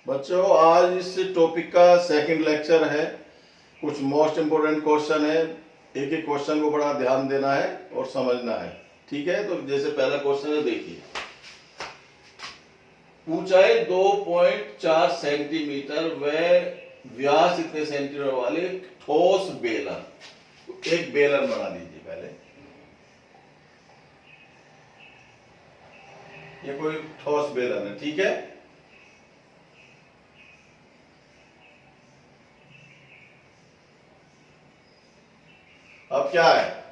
बच्चों आज इस टॉपिक का सेकंड लेक्चर है। कुछ मोस्ट इम्पोर्टेंट क्वेश्चन है, एक एक क्वेश्चन को बड़ा ध्यान देना है और समझना है। ठीक है, तो जैसे पहला क्वेश्चन है, देखिए ऊंचाई 2.4 सेंटीमीटर व व्यास इतने सेंटीमीटर वाले ठोस बेलन, एक बेलन बना लीजिए। पहले ये कोई ठोस बेलन है, ठीक है। अब क्या है,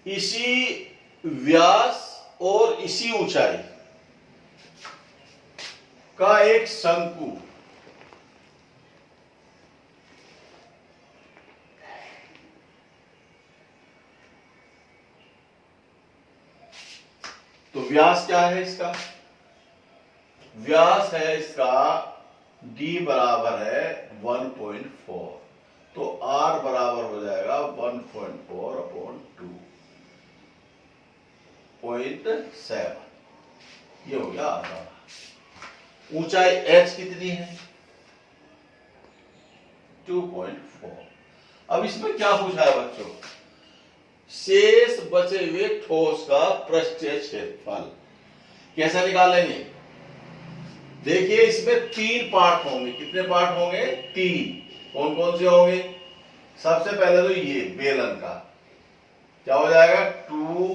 इसी व्यास और इसी ऊंचाई का एक शंकु तो व्यास क्या है इसका? व्यास है इसका d बराबर है 1.4, तो r बराबर हो जाएगा 1.4 अपॉन 2.7। ये हो गया आधा। ऊंचाई h कितनी है? 2.4। अब इसमें क्या पूछा है बच्चों? शेष बचे हुए ठोस का पृष्ठीय क्षेत्रफल कैसा निकालेंगे? देखिए इसमें 3 पार्ट होंगे। कितने पार्ट होंगे? 3। कौन कौन से होंगे? सबसे पहले तो ये बेलन का क्या हो जाएगा? 2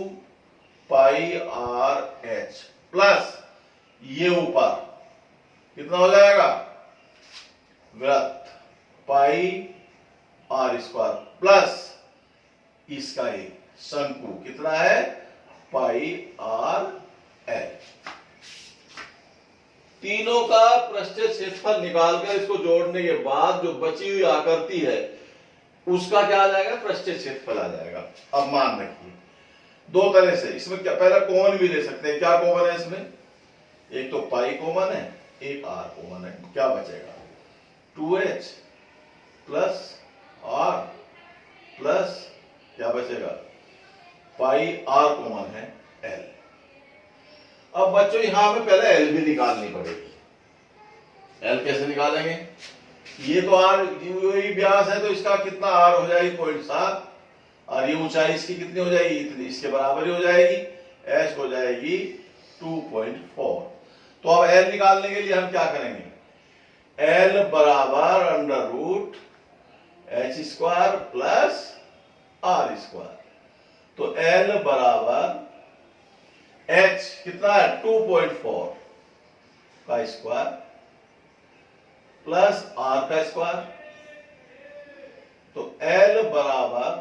पाई आर एच प्लस ये ऊपर कितना हो जाएगा? वृत्त पाई आर स्क्वायर प्लस इसका एक शंकु कितना है? पाई आर एल। तीनों का पृष्ठीय क्षेत्रफल निकालकर इसको जोड़ने के बाद जो बची हुई आकृति है उसका क्या आ जाएगा? पृष्ठीय क्षेत्रफल आ जाएगा। अब मान रखिए दो तरह से इसमें क्या, पहला कॉमन भी ले सकते हैं। क्या कॉमन है इसमें? एक तो पाई कॉमन है, एक आर कॉमन है। क्या बचेगा? 2h प्लस आर प्लस क्या बचेगा? पाई आर कॉमन है एल। अब बच्चों यहां हमें पहले एल भी निकालनी पड़ेगी। एल कैसे निकालेंगे? ये तो आर यही व्यास है, तो इसका कितना आर हो जाएगी? 0.7, और ये ऊंचाई इसकी कितनी हो जाएगी? इतनी, इसके बराबर ही हो जाएगी। एच हो जाएगी 2.4। तो अब एल निकालने के लिए हम क्या करेंगे? एल बराबर under root H square plus R square. तो एल बराबर एच कितना है? 2.4 का स्क्वायर प्लस आर का स्क्वायर। तो एल बराबर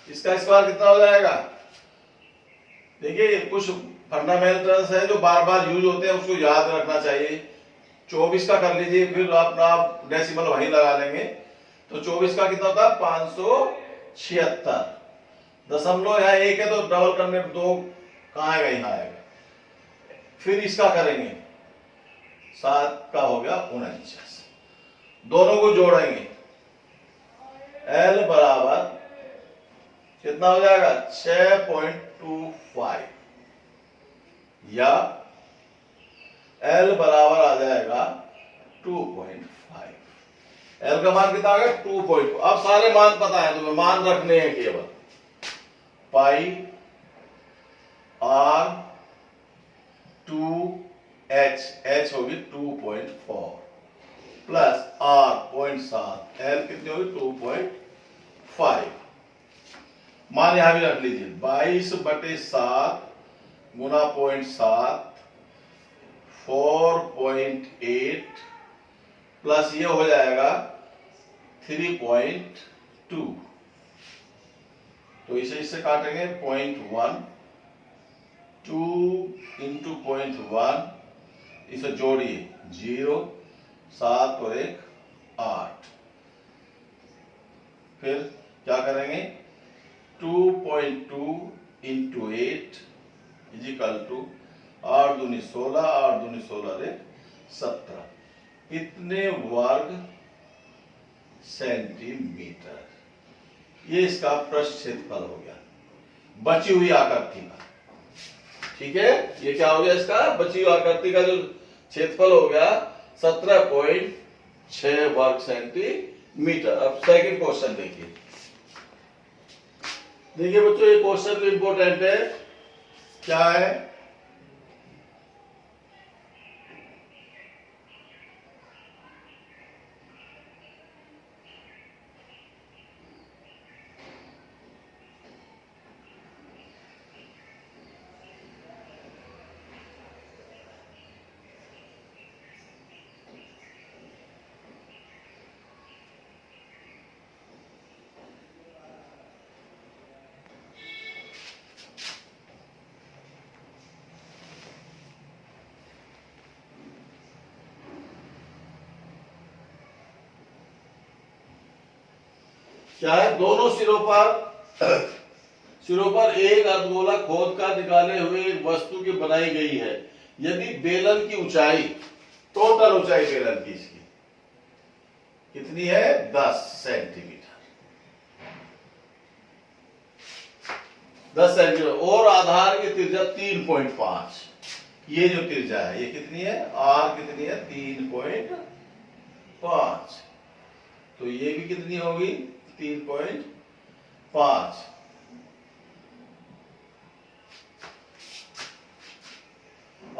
इसका स्क्वायर कितना हो जाएगा? देखिए कुछ फंडामेंटल्स है जो बार बार यूज होते हैं, उसको याद रखना चाहिए। 24 का कर लीजिए, फिर अपना डेसिमल वहीं लगा लेंगे। तो 24 का कितना होता है? 576। दशमलव यहाँ 1 है तो डबल करने पर 2 कहाँ आएगा? यहाँ आएगा। फिर इसका करेंगे 7 का हो गया 49। दोनों को जोड़ेंगे। L बराबर कितना हो जाएगा? 6.25 या L बराबर आ जाएगा 2.5। L का मान कितना आ गया? 2.5। अब सारे मान पता है तुम्हें, मान रखने हैं केवल। पाई आर 2h, h होगी 2.4 प्लस r 0.7, l कितनी होगी? 2.5। मान यहां भी रख लीजिए। 22/7 गुना 0.7 4.8 प्लस ये हो जाएगा 3.2। तो इसे इससे काटेंगे 0.1, 2 इंटू 0.1, इसे जोड़िए 0, 7 और 1 8। फिर क्या करेंगे? 2.2 इंटू 8 इजिकल टू 8 दूनी 16, 8 दूनी 16 रे 17। इतने वर्ग सेंटीमीटर ये इसका पृष्ठ क्षेत्रफल हो गया बची हुई आकृति का। ठीक है, ये क्या हो गया? इसका बची हुई आकृति का जो क्षेत्रफल हो गया 17.6 वर्ग सेंटीमीटर। अब सेकंड क्वेश्चन देखिए। देखिए बच्चों, ये क्वेश्चन भी इंपॉर्टेंट है। क्या है? क्या है? दोनों सिरों पर एक अर्धगोला खोद कर निकाले हुए एक वस्तु की बनाई गई है। यदि बेलन की ऊंचाई, टोटल ऊंचाई बेलन की इसकी कितनी है? 10 सेंटीमीटर, 10 सेंटीमीटर, और आधार की त्रिज्या 3.5। ये जो त्रिज्या है ये कितनी है? आर कितनी है? 3.5। तो ये भी कितनी होगी? 3.5।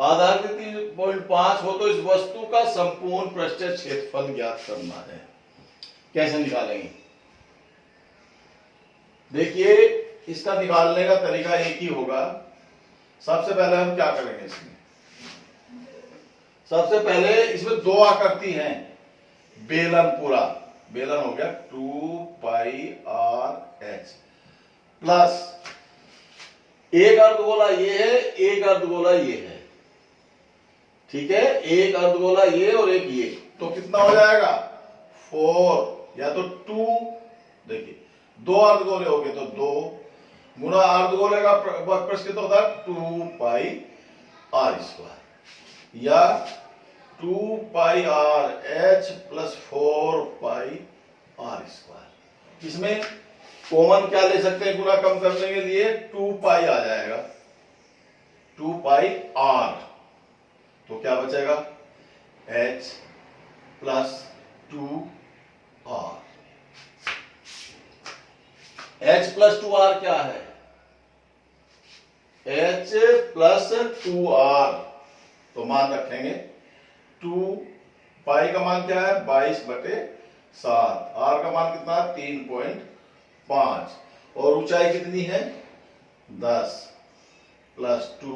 आधार के 3.5 हो तो इस वस्तु का संपूर्ण पृष्ठीय क्षेत्रफल ज्ञात करना है। कैसे निकालेंगे? देखिए, इसका निकालने का तरीका एक ही होगा। सबसे पहले हम क्या करेंगे? इसमें सबसे पहले इसमें दो आकृति हैं। बेलन, पूरा बेलन हो गया 2πr(h) प्लस एक अर्धगोला ये है, एक अर्धगोला ये है। ठीक है, एक अर्धगोला ये और एक ये, तो कितना हो जाएगा? 4 या तो 2। देखिए, दो अर्धगोले हो गए तो 2 गुना अर्धगोले का प्रश्न कितना होता है? 2πr² या 2πrh प्लस 4πr²। इसमें कॉमन क्या ले सकते हैं? गुना कम करने के लिए 2π आ जाएगा, 2πr। तो क्या बचेगा? h plus 2r। h plus 2r क्या है? h plus 2r। तो मान रखेंगे 2π का मान क्या है? 22/7। r का मान कितना? 3.5। और ऊंचाई कितनी है? 10 प्लस 2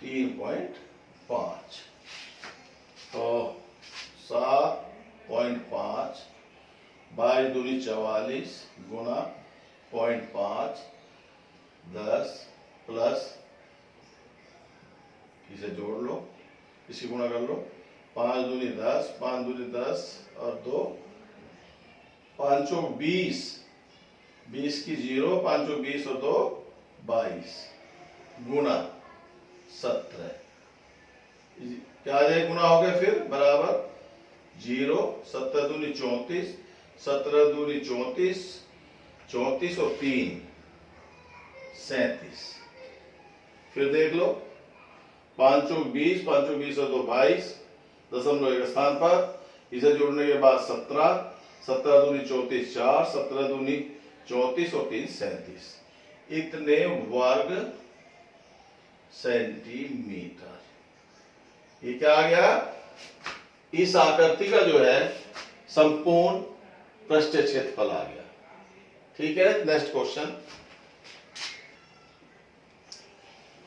3.5। तो 7.5 22 44 गुना 0.5 10 प्लस, इसे जोड़ लो, इसी गुणा कर लो, 5 दूनी 10, 5 दूनी 10 और 2 5 चौक 20, 20 की 0, 5 चौक 20 और 2 22 गुना 17। क्या आ जाए? गुना हो गया, फिर बराबर 0, 17 दूनी 34, 17 दूनी 34, 34 और 3 37। फिर देख लो, 5 चौक 20, 5 चौक 20 और 2 22, दशमलव एक स्थान पर, इसे जोड़ने के बाद 17, 17 दूनी 34 4, 17 दूनी 34 और 3 37। इतने वर्ग सेंटीमीटर। ये क्या आ गया? इस आकृति का जो है संपूर्ण पृष्ठीय क्षेत्रफल आ गया। ठीक है, नेक्स्ट क्वेश्चन।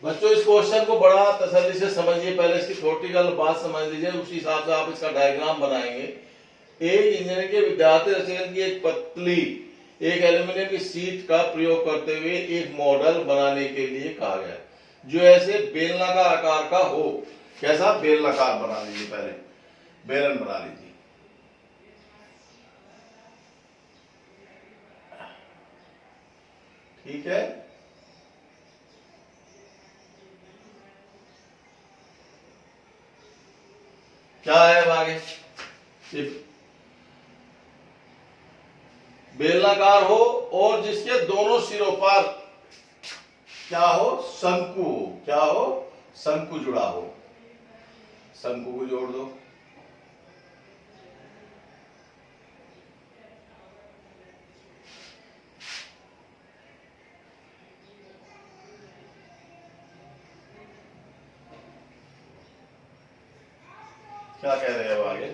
बच्चों, इस क्वेश्चन को बड़ा तसल्ली से समझिए। पहले इसकी थ्योरेटिकल बात समझ लीजिए, उसी हिसाब से आप इसका डायग्राम बनाएंगे। एक इंजीनियरिंग के विद्यार्थी रसायन की एक पतली एक एल्यूमिनियम की शीट का प्रयोग करते हुए एक मॉडल बनाने के लिए कहा गया जो ऐसे बेलनाकार आकार का हो। कैसा? बेलनाकार बना लीजिए, पहले बेलन बना लीजिए। ठीक है, क्या है अब आगे? बेलनाकार हो और जिसके दोनों सिरों पर क्या हो? शंकु। क्या हो? शंकु जुड़ा हो। शंकु को जोड़ दो। क्या कह रहे हैं अब आगे?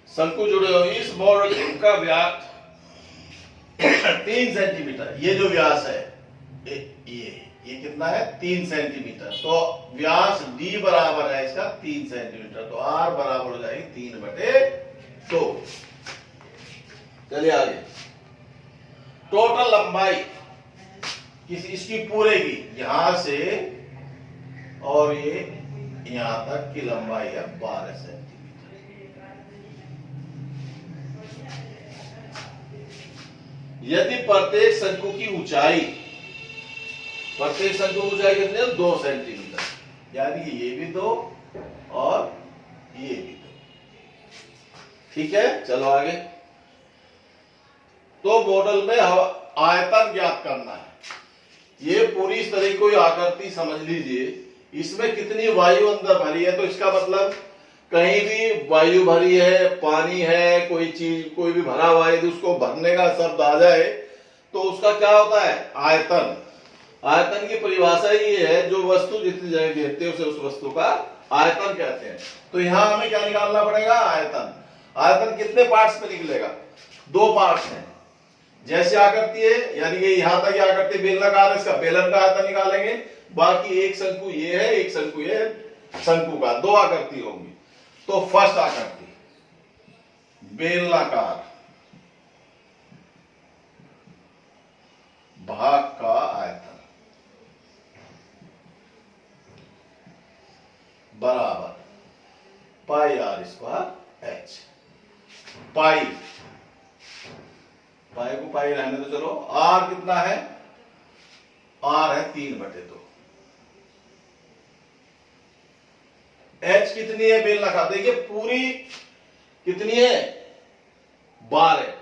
शंकु जुड़े हो, इस बोर्ड का व्यास 3 सेंटीमीटर। ये जो व्यास है ये कितना है? 3 सेंटीमीटर। तो व्यास d बराबर है इसका 3 सेंटीमीटर। तो r बराबर हो जाएगी 3/2। चलिए आगे। टोटल लंबाई इसकी पूरे की, यहां से और ये यहां तक की लंबाई है 12 सेंटीमीटर। यदि प्रत्येक शंकु की ऊंचाई कितनी है? 2 सेंटीमीटर, यानी कि ये भी 2 और ये भी 2। ठीक है, चलो आगे। तो मॉडल में आयतन ज्ञात करना है। ये पूरी इस तरह कोई आकृति समझ लीजिए, इसमें कितनी वायु अंदर भरी है। तो इसका मतलब कहीं भी वायु भरी है, पानी है, कोई चीज कोई भी भरा हुआ है, यदि उसको भरने का शब्द आ जाए तो उसका क्या होता है? आयतन। आयतन की परिभाषा ये है, जो वस्तु जितनी जगह घेरते हैं उसे उस वस्तु का आयतन कहते हैं। तो यहां हमें क्या निकालना पड़ेगा? आयतन। आयतन कितने पार्ट्स में निकलेगा? 2 पार्ट्स हैं। जैसे आकृति है, यानी कि यहां तक आकृति बेलनाकार है, इसका बेलन का आयतन निकालेंगे। बाकी एक शंकु ये है, एक शंकु ये है, शंकु का 2 आकृति होंगी। तो फर्स्ट आकृति बेलनाकार भाग का आयतन बराबर पाई r स्क्वायर h। पाई को पाई रहने दो। चलो, r कितना है? r है 3/2। h कितनी है बेलनाकार? देखिए पूरी कितनी है? 12।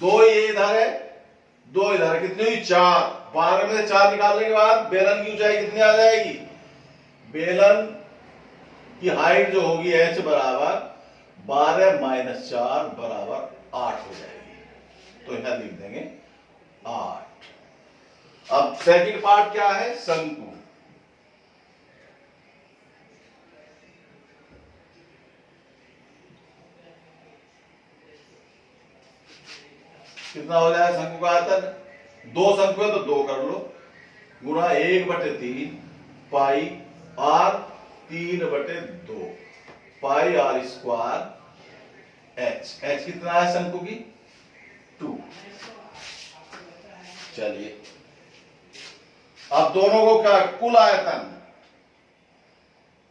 2 ये इधर है, 2 इधर। कितनी हुई? 4। 12 में से 4 निकालने के बाद बेलन की ऊंचाई कितनी आ जाएगी? बेलन की हाइट जो होगी h बराबर 12 - 4 बराबर 8 हो जाएगी। तो यहां लिख देंगे 8। अब सेकंड पार्ट क्या है? शंकु। कितना हो जाएगा शंकु का आयतन? 2 शंकु है तो 2 कर लो, गुणा 1/3 पाई r 3/2 पाई r स्क्वायर h कितना है शंकु की? 2। चलिए, अब दोनों को क्या? कुल आयतन,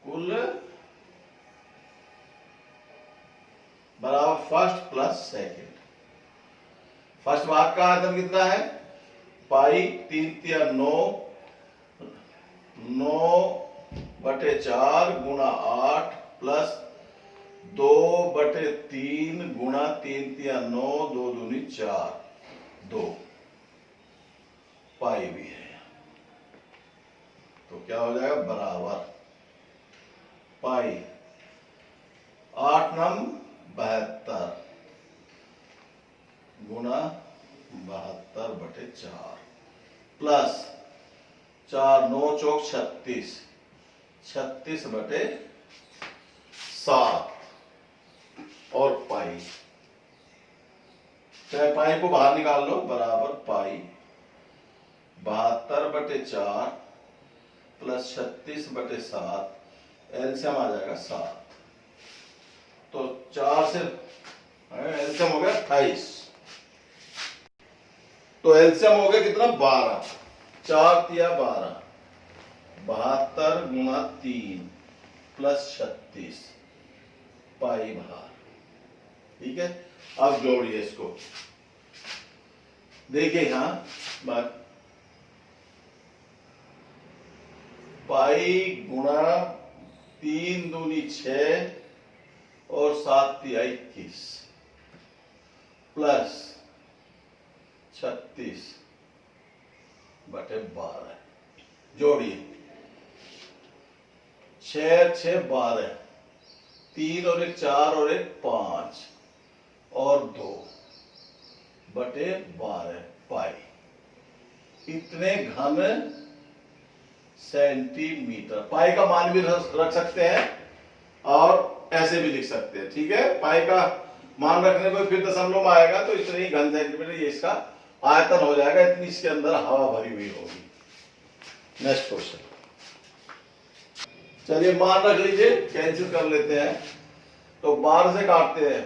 कुल बराबर फर्स्ट प्लस सेकंड। फर्स्ट भाग का आयतन कितना है? पाई 3 9 9/4 गुणा 8 प्लस 2/3 गुणा 3 9 2 दूनी 4 2 पाई भी है। तो क्या हो जाएगा? बराबर पाई 8 9 72 गुणा 72/4 प्लस 4 9 चौक 36 36/7 और पाई। चाहे पाई को बाहर निकाल लो, बराबर पाई 72/4 प्लस 36/7, एलसीएम आ जाएगा 7। तो 4 से एलसीएम हो गया 28। तो एलसीएम हो गया कितना? 12। 4 तिया 12, 72 गुणा 3 प्लस 36 पाई बाहर। ठीक है, अब जोड़िए इसको। देखिए यहां बात, पाई गुणा 3 दूनी 6 और 7 तिया 21 प्लस 36/12। जोड़िए, 6 6 12, 3 और 1 4 और 1 5 और 2 बटे 12 पाई, इतने घन सेंटीमीटर। पाई का मान भी रख सकते हैं और ऐसे भी लिख सकते हैं, ठीक है। पाई का मान रखने पर फिर दशमलव में आएगा तो इतने ही घन सेंटीमीटर ये इसका आयतन हो जाएगा, इतनी इसके अंदर हवा भरी हुई होगी। नेक्स्ट क्वेश्चन, चलिए मान रख लीजिए, कैंसिल कर लेते हैं। तो 12 से काटते हैं,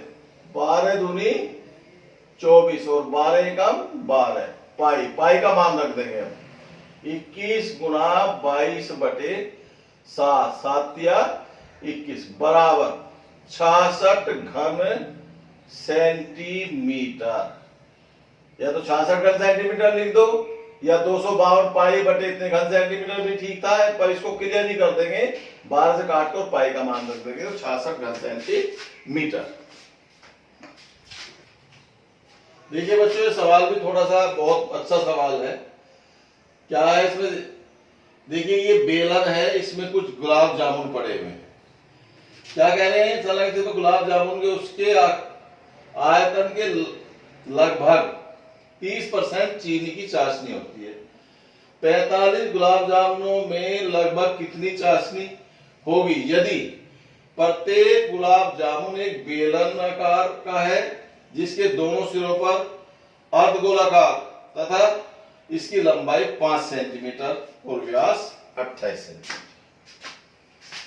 12 दूनी 24 और 12 एकम 12, पाई, पाई का मान रख देंगे हम 21 गुना 22 बटे 7, 7 या 21 बराबर 66 घन सेंटीमीटर। या तो 66 घन सेंटीमीटर लिख दो या 252 पाई बटे इतने घन सेंटीमीटर भी ठीक था, पर इसको क्लियर नहीं कर देंगे, 12 से काट कर पाई का मान रख देंगे तो 66 घन सेंटीमीटर। देखिए बच्चों, ये सवाल भी थोड़ा सा बहुत अच्छा सवाल है। क्या है इसमें, देखिए ये बेलन है, इसमें कुछ गुलाब जामुन पड़े हुए हैं। क्या कह रहे हैं, चला तो गुलाब जामुन के उसके आयतन के लगभग 30% चीनी की चाशनी होती है। 45 गुलाब जामुनों में लगभग कितनी चाशनी होगी यदि प्रत्येक गुलाब जामुन एक बेलन आकार का है जिसके दोनों सिरों पर अर्धगोलाकार तथा इसकी लंबाई 5 सेंटीमीटर और व्यास 28 सेंटीमीटर।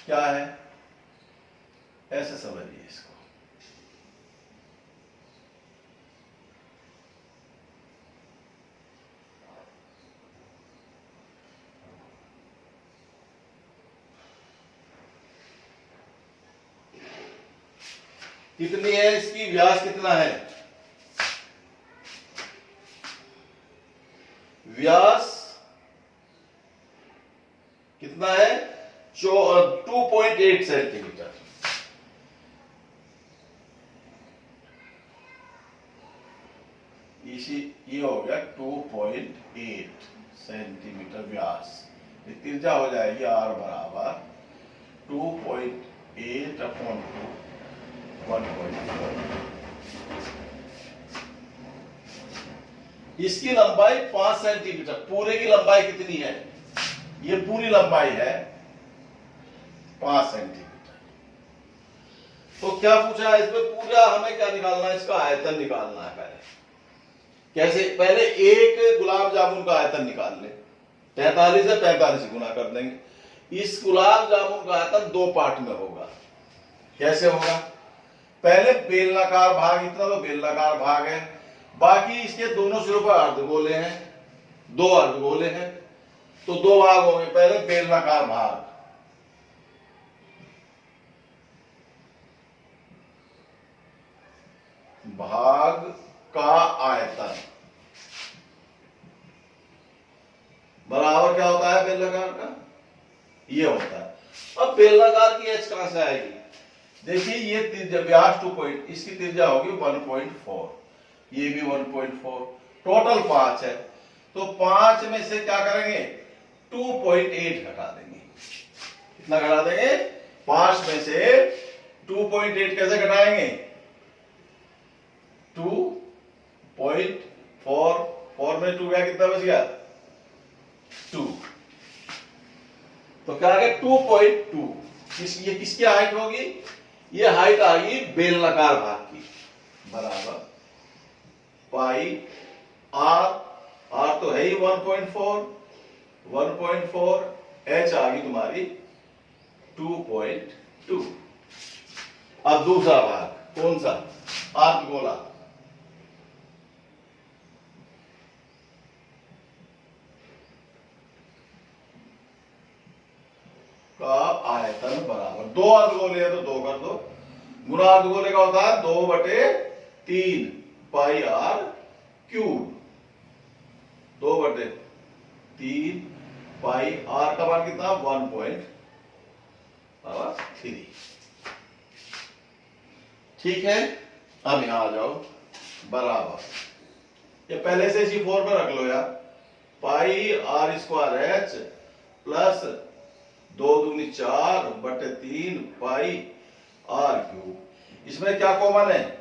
क्या है, ऐसे समझिए इसको। कितनी है इसकी, व्यास कितना है, व्यास कितना है 2.8 सेंटीमीटर। ये हो गया 2.8 सेंटीमीटर व्यास। त्रिज्या हो जाएगी r बराबर 2.8 अपॉन 1.4। इसकी लंबाई 5 सेंटीमीटर। पूरे की लंबाई कितनी है, ये पूरी लंबाई है 5 सेंटीमीटर। तो क्या पूछा है इसमें, पूरा हमें क्या निकालना है, इसका आयतन निकालना है। पहले कैसे, पहले एक गुलाब जामुन का आयतन निकाल ले, 45 से 45 गुना कर देंगे। इस गुलाब जामुन का आयतन 2 पार्ट में होगा। कैसे होगा, पहले बेलनाकार भाग, इतना तो बेलनाकार भाग है, बाकी इसके दोनों सिरों पर अर्धगोले हैं, 2 अर्धगोले हैं, तो 2 भाग होंगे। पहले बेलनाकार भाग, भाग का आयतन बराबर क्या होता है बेलनाकार का, ये होता है। अब बेलनाकार की एच कहां से आएगी, देखिए ये त्रिज्या व्यास 2 पॉइंट, इसकी त्रिज्या होगी 1.4, ये भी 1.4, टोटल 5 है। तो 5 में से क्या करेंगे 2.8 घटा देंगे। कितना घटा देंगे, 5 में से 2.8 कैसे घटाएंगे, 2.4, 4 में 2 गया, कितना बच गया 2। तो क्या आ गया 2.2। ये किसकी हाइट होगी, ये हाइट आ गई बेलनाकार भाग की, बराबर पाई आर तो है ही 1.4, 1.4, एच आ गई तुम्हारी 2.2। अब दूसरा भाग कौन सा, अर्धगोला, का आयतन बराबर 2 अर्धगोले है तो 2 कर दो, गुना अर्धगोले का होता है 2/3 पाई आर क्यूब, 2/3 पाई आर का मान कितना 1.3। ठीक है, अब यहां आ जाओ, बराबर ये पहले से इसी फॉर्म में रख लो यार, पाई आर स्क्वायर एच प्लस 2 दूनी 4 बटे 3 पाई r क्यूब। इसमें क्या कॉमन है?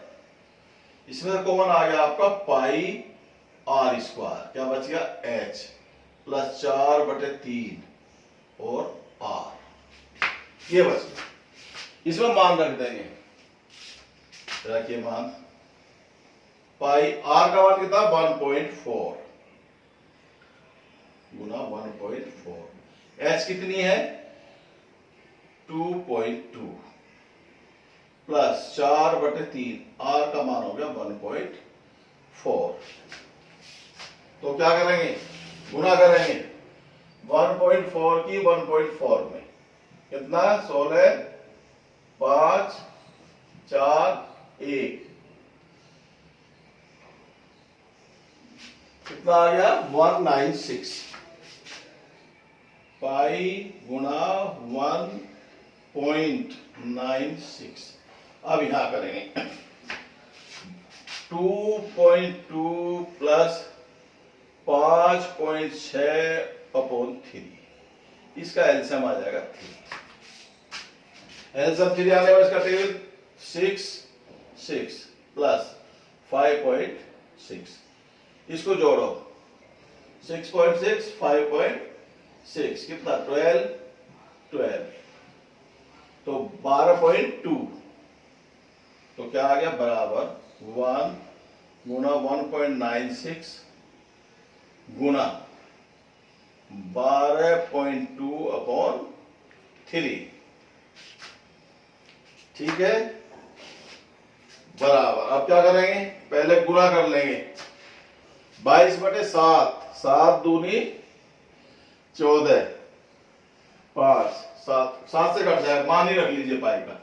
इसमें कॉमन आ गया आपका पाई r स्क्वायर, क्या बच गया h प्लस 4 बटे 3 और r, ये बच गया। इसमें मान रख देंगे, रखिए मान, पाई r का मान कितना 1.4 गुना 1.4, h कितनी है 2.2 प्लस 4 बटे 3, r का मान हो गया 1.4। तो क्या करेंगे, गुना करेंगे 1.4 की 1.4 में, कितना 16 5 4 1, कितना आ गया 196 पाई गुना 1.96। अब यहां करेंगे 2.2 प्लस 5.6/3, इसका एलसीएम आ जाएगा 3। एलसीएम 3 आने पर इसका टेबल 6 प्लस 5.6, इसको जोड़ो 6.6 5.6 कितना 12, तो 12.2, तो क्या आ गया बराबर 1 गुना 1.96 गुना 12.2/3, ठीक है बराबर। अब क्या करेंगे, पहले गुना कर लेंगे 22 बटे 7, 7 दूनी 14, 5 7 से कट जाएगा, मान ही रख लीजिए पाई का।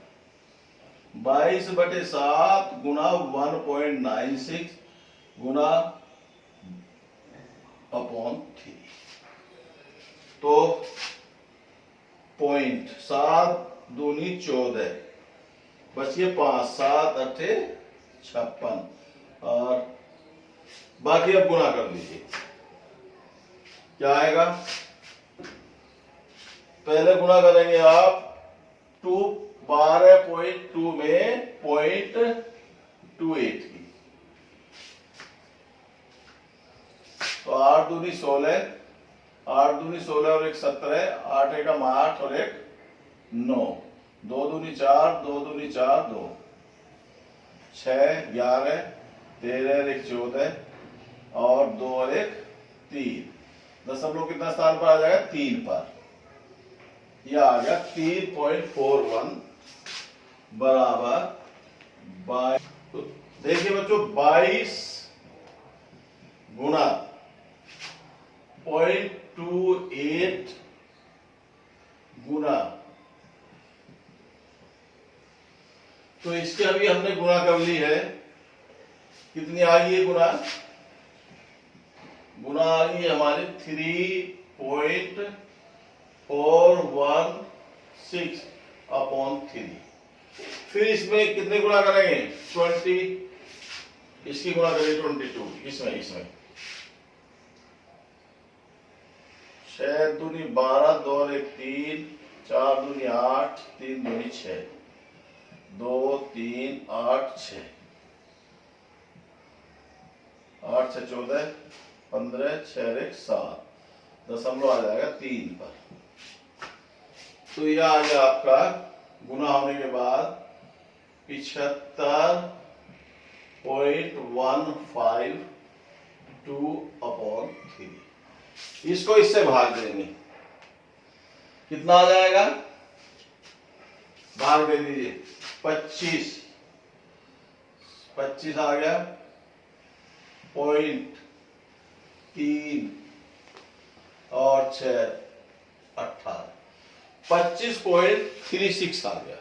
22 बटे 7 गुना 1.96 गुना अपॉन 3, तो 7 दूनी 14, बचिए 5, 7 8 56, और बाकी अब गुना कर लीजिए, क्या आएगा, पहले गुना करेंगे आप 12.2 में 0.28 की, तो 8 दूनी 16, 8 दूनी 16 और 1 17, 8 एकम 8 और 1 9, 2 दूनी 4, 2 दूनी 4 2, 6 11 13 और 1 14 और 2 और 1 3, दशमलव कितना स्थान पर आ जाएगा 3 पर, यह आ गया 3.41 बराबर 22। तो देखिए बच्चों 22 गुना 0.28 गुना, तो इसके अभी हमने गुना कर ली है, कितनी आ गई है गुना आ गई हमारी 3.416/3। फिर इसमें कितने गुना करेंगे 20, इसकी गुना करेंगे 22, इसमें 6 दूनी 12, 2 और 1 3, 4 दूनी 8, 3 दूनी 6, 2 3 8 6, 8 6 14 15, 6 1 7, दशमलव आ जाएगा 3 पर। तो यह आ गया आपका गुना होने के बाद 75.152/3, इसको इससे भाग देंगे, कितना आ जाएगा, भाग दे दीजिए 25 आ गया 0.3 और 6 18, 25.36 आ गया,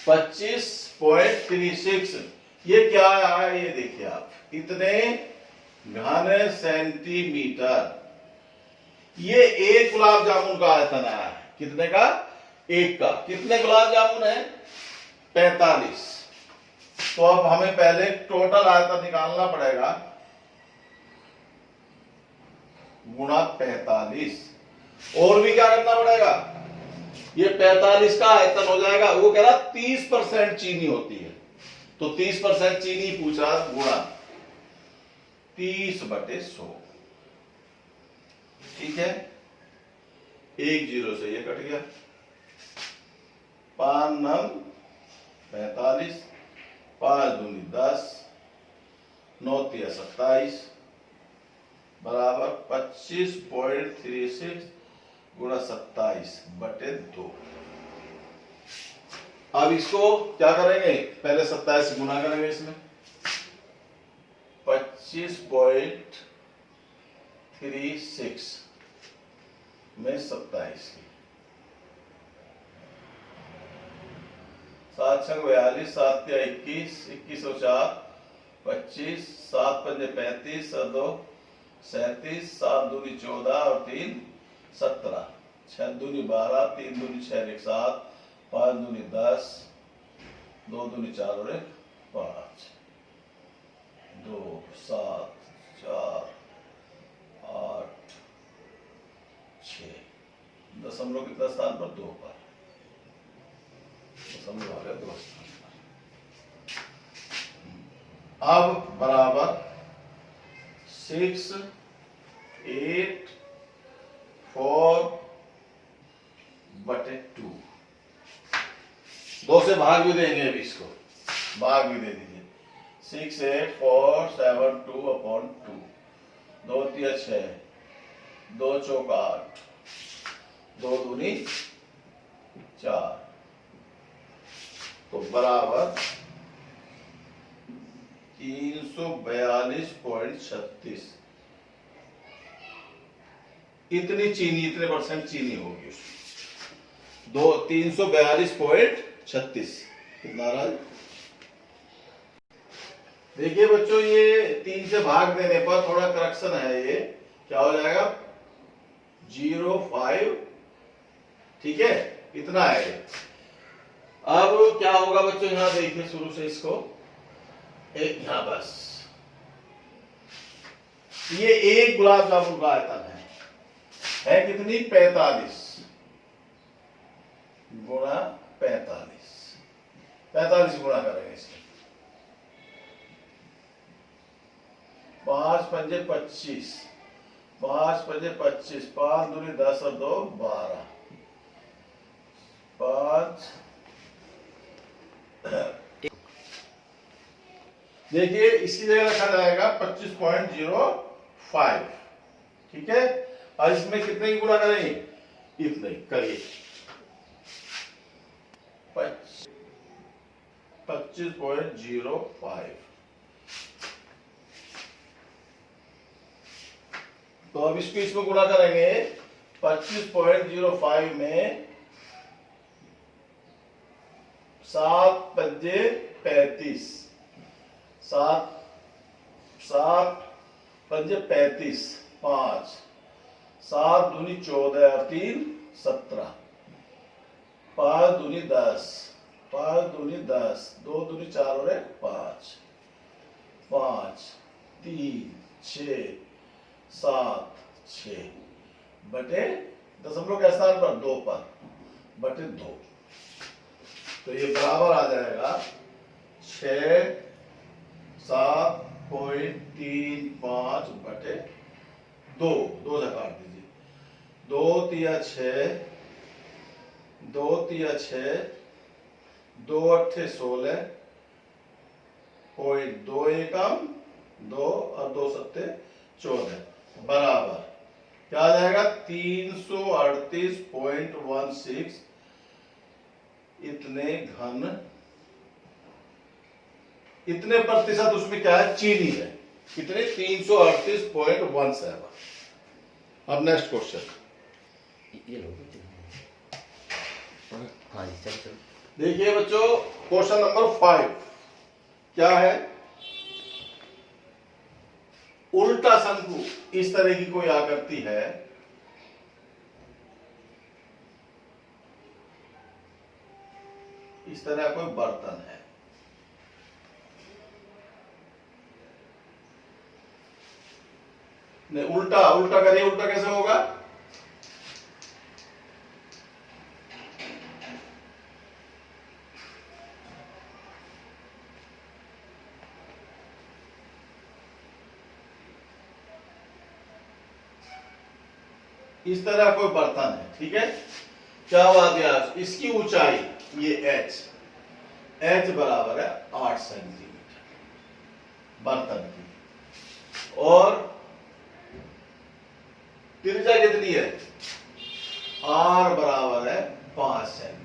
25.36। ये क्या आया ये देखिए आप, इतने घन सेंटीमीटर, ये एक गुलाब जामुन का आयतन आया है, कितने का, एक का। कितने गुलाब जामुन है 45, तो अब हमें पहले टोटल आयतन निकालना पड़ेगा, गुणा 45, और भी क्या करना पड़ेगा ये 45 का आयतन हो जाएगा। वो कह रहा 30% चीनी होती है, तो 30% चीनी पूछा, गुणा 30/100। ठीक है, 1 0 से ये कट गया। 5 9 45, 5 दूनी 10, 9 3 27 बराबर 25.36 गुणा 27/2। अब इसको क्या करेंगे, पहले 27 से गुना करेंगे इसमें। 25.36 में 27 की 7 6 42, 7 3 21, 21 और 4 25, 7 5 35, 2 37, 7 दूनी 14 और 3 17, 6 दूनी 12, 3 दूनी 6 1 7, 5 दूनी 10, 2 दूनी 4 और 1 5, 2 7 4 8 6, दशमलव कितना स्थान पर, 2 पर, दशमलव आ गया 2 स्थान पर। अब बराबर 6 8 4/2। 2 से भाग भी देंगे, अभी इसको भाग भी दे दीजिए। 6 8 4 7 2/2, 2 3 6, 2 4 8, 2 दूनी 4, तो बराबर 342.36। इतनी चीनी, इतने % चीनी होगी उसमें। 342.36 कितना रहा? देखिए बच्चों, ये 3 से भाग देने पर थोड़ा करेक्शन है, ये क्या हो जाएगा 0.5। ठीक है, इतना है। अब क्या होगा बच्चों, यहां देखिए शुरू से इसको एक, यहां बस ये एक गुलाब जामुन का आयतन है कितनी 45 गुणा 45 गुणा करेंगे इसके। 5 5 25, 5 5 25, 5 दूनी 10 और 2 12, 5 देखिए इसकी जगह रखा जाएगा 25.05। ठीक है, और इसमें कितने की गुणा करेंगे, इतने करिए। 25.05, तो अब इसको इसमें गुणा करेंगे। 25.05 में 7 पंजे 35, 7 पंजे 35, 5 7 दूनी 14 और 3 17, 5 दूनी 10, 5 दूनी 10, 2 दूनी 4 और 1 5, 5 3 6 7 6 बटे दशमलव के स्थान पर 2 पर बटे 2, तो ये बराबर आ जाएगा 6.735/2। 2 से काट दीजिए। 2 3 6, 2 3 6, 2 8 16, 2 एकम 2 और 2 7 14 बराबर क्या आ जाएगा 338.16। इतने घन, इतने प्रतिशत उसमें क्या है, चीनी है। कितने 338.17। अब नेक्स्ट क्वेश्चन, देखिए बच्चों क्वेश्चन नंबर 5 क्या है, उल्टा शंकु इस तरह की कोई आकृति है, इस तरह कोई बर्तन है, नहीं उल्टा करिए, उल्टा कैसे होगा, इस तरह कोई बर्तन है, ठीक है, क्या हुआ गया, इसकी ऊंचाई ये h बराबर है 8 सेंटीमीटर बर्तन की, और त्रिज्या कितनी है, r बराबर है 5 सेंटीमीटर।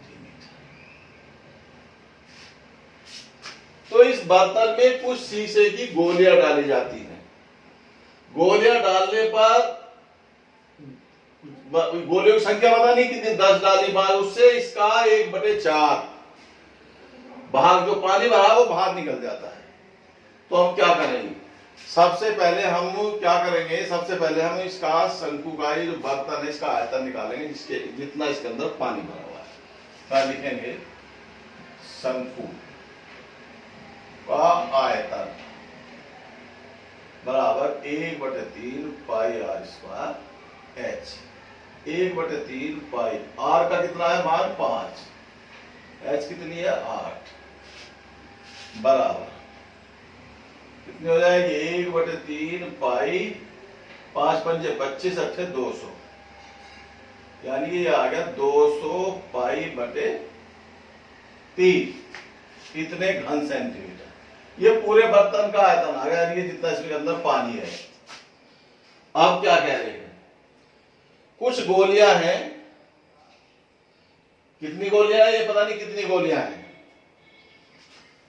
तो इस बर्तन में कुछ शीशे की गोलियां डाली जाती हैं। गोलियां डालने पर गोलियों की संख्या पता नहीं कितनी, 10 डाली बार, उससे इसका 1/4 भाग जो पानी भरा वो बाहर निकल जाता है। तो हम क्या करेंगे, सबसे पहले हम इसका शंकु का जो बर्तन है इसका आयतन निकालेंगे, जिसके जितना इसके अंदर पानी भरा हुआ है। क्या लिखेंगे, शंकु का आयतन बराबर 1/3 पाई r स्क्वायर h। 1/3 पाई, r का कितना है मान 5, h कितनी है 8, बराबर कितनी हो जाएगी 1/3 पाई, 5 पंजे 25, 8 200, यानी ये आ गया 200 पाई बटे 3, इतने घन सेंटीमीटर। ये पूरे बर्तन का आयतन आ गया, यानी जितना इसके अंदर पानी है। अब क्या कह रहे हैं, कुछ गोलियां हैं, कितनी गोलियां हैं ये पता नहीं कितनी गोलियां हैं,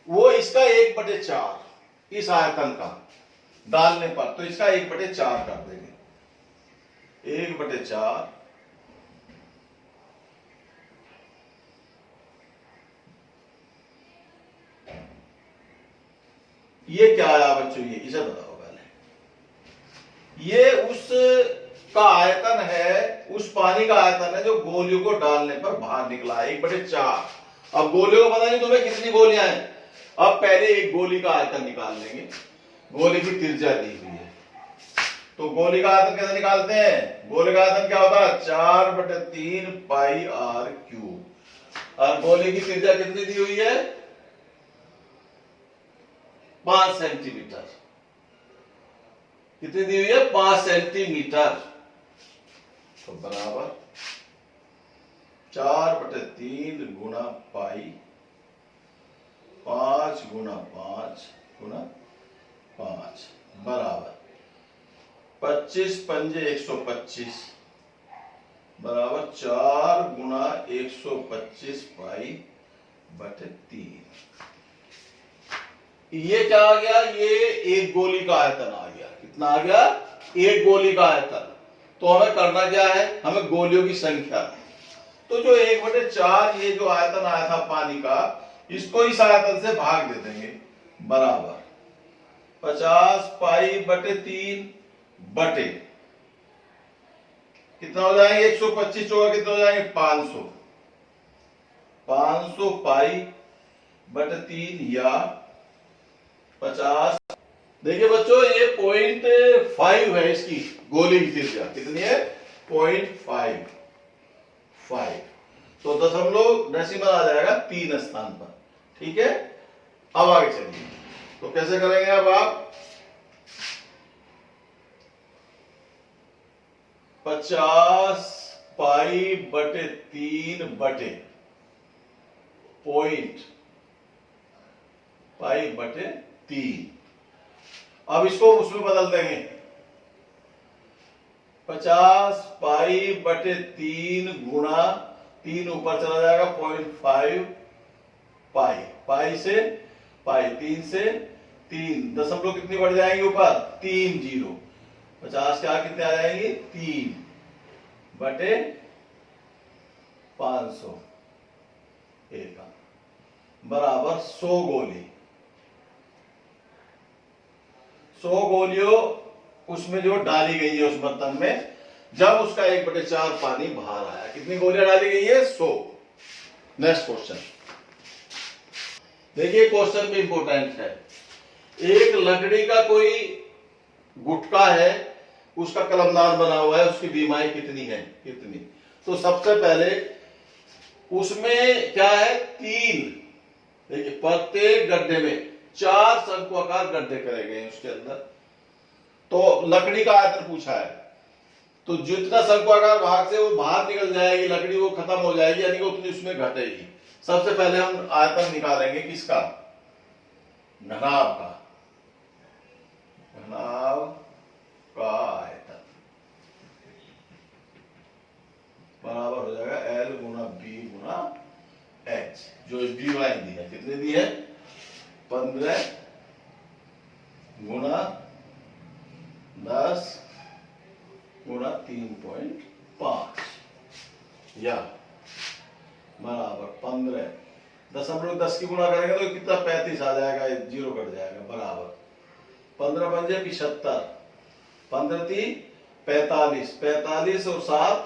वो इसका 1/4 इस आयतन का डालने पर, तो इसका 1/4 कर देंगे, 1/4 ये क्या आया बच्चों, ये इसे बताओ पहले। ये उस का आयतन है, उस पानी का आयतन है जो गोलियों को डालने पर बाहर निकला है, 1/4। अब गोलियों को पता नहीं तुम्हें कितनी गोलियां हैं, अब पहले एक गोली का आयतन निकाल लेंगे। गोली की त्रिज्या दी हुई है, तो गोली का आयतन कैसे निकालते हैं, गोली का आयतन क्या होता है 4/3 पाई r क्यूब, और गोली की त्रिज्या कितनी दी हुई है 5 सेंटीमीटर, कितनी दी हुई है 5 सेंटीमीटर, तो बराबर 4/3 गुणा पाई, 5 गुणा 5 गुणा 5 बराबर 25 पंजे 125 बराबर 4 गुणा 125 पाई बटे 3। ये क्या आ गया, ये एक गोली का आयतन आ गया, कितना आ गया, एक गोली का आयतन। तो हमें करना क्या है, हमें गोलियों की संख्या, तो जो 1/4 ये जो आयतन आया था पानी का, इसको इस आयतन से भाग दे देंगे, बराबर 50 पाई बटे 3 बटे कितना हो जाएंगे 125 चौका कितना हो जाएंगे 500, 500 पाई बटे 3 या 50। देखिए बच्चों ये 0.5 है, इसकी गोली की त्रिज्या कितनी है 0.55, तो दशमलव डेसिमल आ जाएगा 3 स्थान पर, ठीक है। अब आगे चलिए, तो कैसे करेंगे, अब आप 50 पाई बटे 3 बटे पॉइंट पाई बटे 3, अब इसको उसमें बदल देंगे, 50 पाई बटे 3 गुणा 3 ऊपर चला जाएगा 0.5 पाई, पाई से पाई, 3 से 3, दशमलव कितनी बढ़ जाएंगी ऊपर 3 जीरो, 50 क्या कितने आ जाएंगे 3 बटे 500 एक बराबर 100 गोली, 100 गोलियों उसमें जो डाली गई है उस बर्तन में, जब उसका 1/4 पानी बाहर आया, कितनी गोलियां डाली गई है 100। नेक्स्ट क्वेश्चन देखिए, क्वेश्चन भी इंपॉर्टेंट है। एक लकड़ी का कोई गुटका है, उसका कलमदान बना हुआ है, उसकी बीमारी कितनी है, कितनी, तो सबसे पहले उसमें क्या है 3, देखिए प्रत्येक गड्ढे में 4 शंकुआकार गड्ढे करे गए उसके अंदर, तो लकड़ी का आयतन पूछा है, तो जितना शंक्वाकार भाग से वो बाहर निकल जाएगी लकड़ी, वो खत्म हो जाएगी, यानी कि उतनी उसमें घटेगी। सबसे पहले हम आयतन निकालेंगे किसका, घनाभ का, घनाभ का आयतन बराबर हो जाएगा L गुना B गुना H, जो डी लाइन दी है, कितने दी है, 15 गुना 10 गुना 3.5 या बराबर 15, 10 की गुणा करेंगे तो कितना 35 आ जाएगा, जीरो कट जाएगा, बराबर 15 पंजे 75, 15 × 45, 45 और 7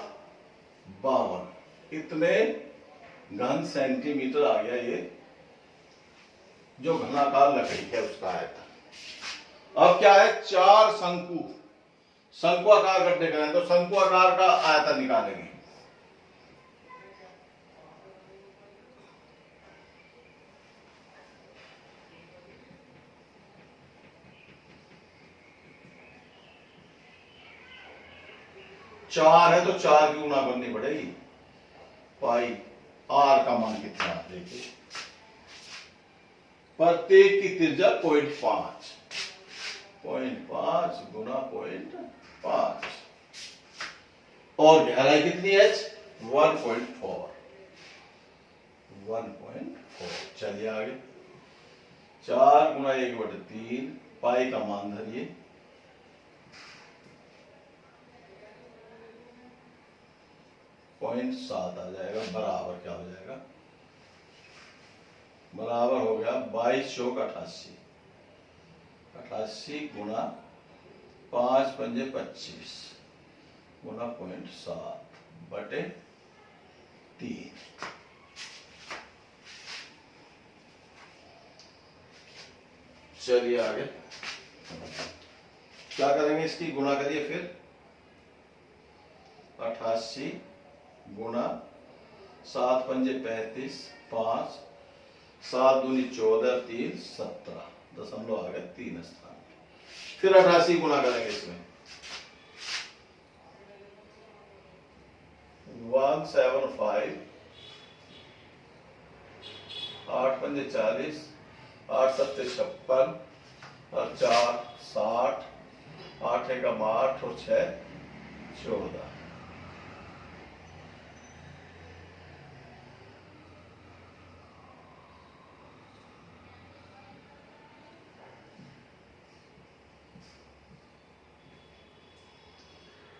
52, इतने घन सेंटीमीटर आ गया ये जो घनाकार लकड़ी है उसका आयतन। अब क्या है, 4 शंक्वाकार गड्ढे करें तो शंक्वाकार का आयतन निकालेंगे। चार है तो 4 की गुणा करनी पड़ेगी, पाई आर का मान कितना है देखिए, प्रत्येक की त्रिज्या 0.5 गुना 0.5 और गहराई कितनी है, 1.4। चलिए आगे, 4 गुना 1/3, पाई का मान धरिए, 0.7 आ जाएगा, बराबर क्या हो जाएगा, बराबर हो गया 22 चौक 88, 88 गुना 5 पंजे 25 गुना 0.7 बटे 3। चलिए आगे क्या करेंगे, इसकी गुणा करिए फिर, 88 गुना 7 पंजे 35, 5 7 दूनी 14, 3 17, दशमलव आ गया 3 स्थान। फिर 88 गुणा करेंगे इसमें, 175, 8 पंजे 40, 8 सत्ते 56 और 4 60, 8 एकम 8 और 6 14।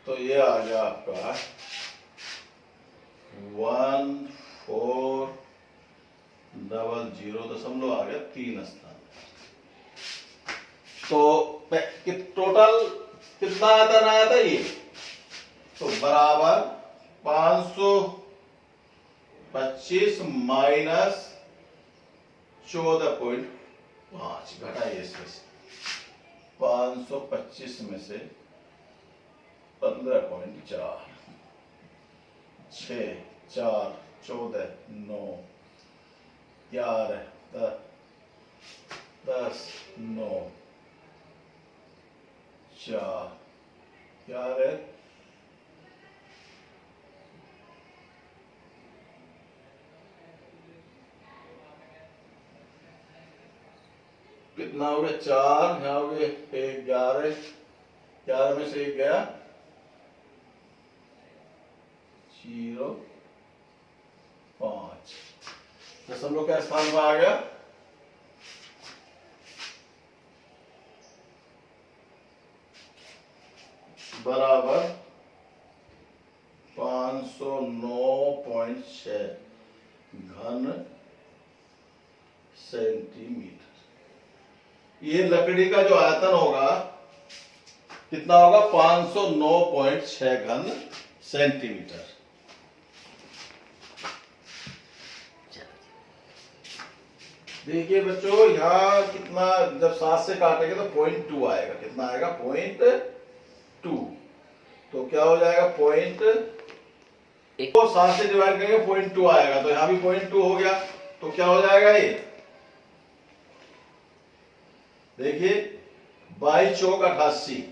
तो ये आ गया आपका 1400 दशमलव आ गया 3 स्थान। तो टोटल कितना आयतन आया था ये, तो बराबर 525 माइनस 14.5 घटाइए इसमें से, 525 में से 15.4, 6 4 14 9 11 10 9 4 11 कितना हो गया, 4 यहाँ हो गए 11, 11 में से 1 गया 0.5, दशमलव क्या स्थान में आ गया, बराबर 509.6 घन सेंटीमीटर। ये लकड़ी का जो आयतन होगा कितना होगा, 509.6 घन सेंटीमीटर। देखिए बच्चों, यहाँ कितना, जब 7 से काटेंगे तो 0.2 आएगा, कितना आएगा 0.2, तो क्या हो जाएगा 0.1 को 7 से डिवाइड करेंगे 0.2 आएगा, तो यहाँ भी 0.2 हो गया, तो क्या हो जाएगा ये, देखिए 22 चौक 88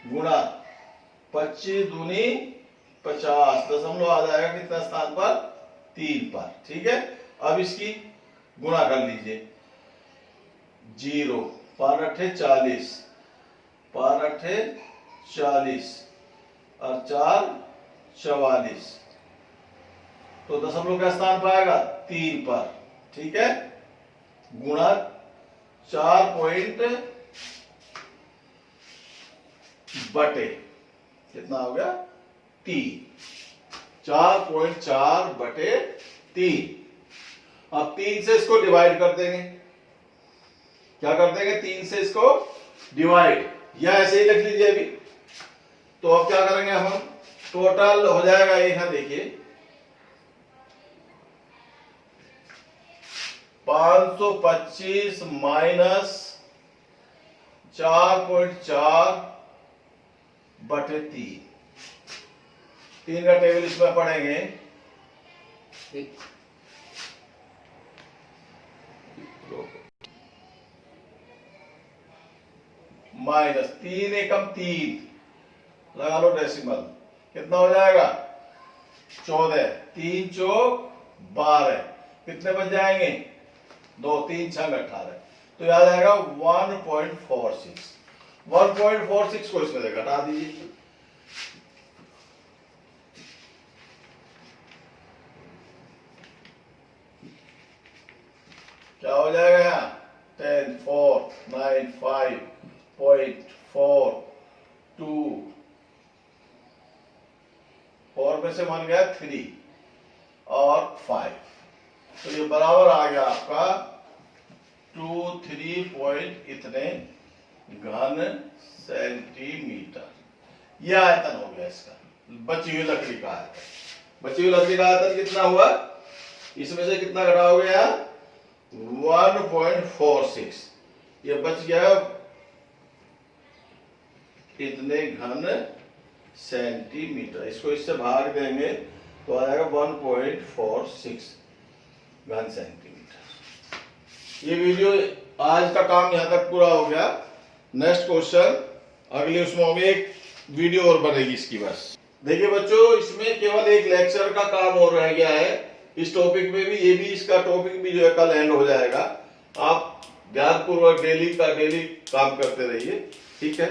गुणा 25 दूनी 50, दशमलव आ जाएगा कितना स्थान पर? 3 पर। ठीक है, अब इसकी गुणा कर लीजिए। 0 5 8 40, 5 8 40 और 4 44, तो दशमलव का स्थान पाएगा 3 पर। ठीक है, गुणा 4 पॉइंट बटे कितना हो गया? 3। 4.4 बटे 3। अब 3 से इसको डिवाइड कर देंगे। क्या कर देंगे? 3 से इसको डिवाइड, या ऐसे ही लिख लीजिए अभी। तो अब क्या करेंगे हम? टोटल हो जाएगा ये, यहां देखिए 525 माइनस 4.4 बटे 3 का टेबल इसमें पढ़ेंगे। माइनस 3 एकम 3, लगा लो डेसिमल, कितना हो जाएगा? 14, 3 चौक 12, कितने बच जाएंगे? 2 3 6 18, तो याद आएगा 1.46। 1.46 को इसमें से घटा दीजिए। क्या हो जाएगा यहाँ? 10 4 9 5.42, 4 में से 1 गया 3 और 5, तो ये बराबर आ गया आपका 23 पॉइंट इतने घन सेंटीमीटर। यह आयतन हो गया इसका, बची हुई लकड़ी का आयतन। बची हुई लकड़ी का आयतन कितना हुआ? इसमें से कितना घटा हो गया? 1.46। ये बच गया इतने घन सेंटीमीटर। इसको इससे भाग देंगे तो आ जाएगा 1.46 घन सेंटीमीटर। ये वीडियो आज का काम यहां तक पूरा हो गया। नेक्स्ट क्वेश्चन अगले उसमें होगी, एक वीडियो और बनेगी इसकी। बस देखिए बच्चों, इसमें केवल एक लेक्चर का काम और रह गया है। इस टॉपिक में भी, ये भी, इसका टॉपिक भी जो है कल एंड हो जाएगा। आप ध्यानपूर्वक डेली का डेली काम करते रहिए। ठीक है।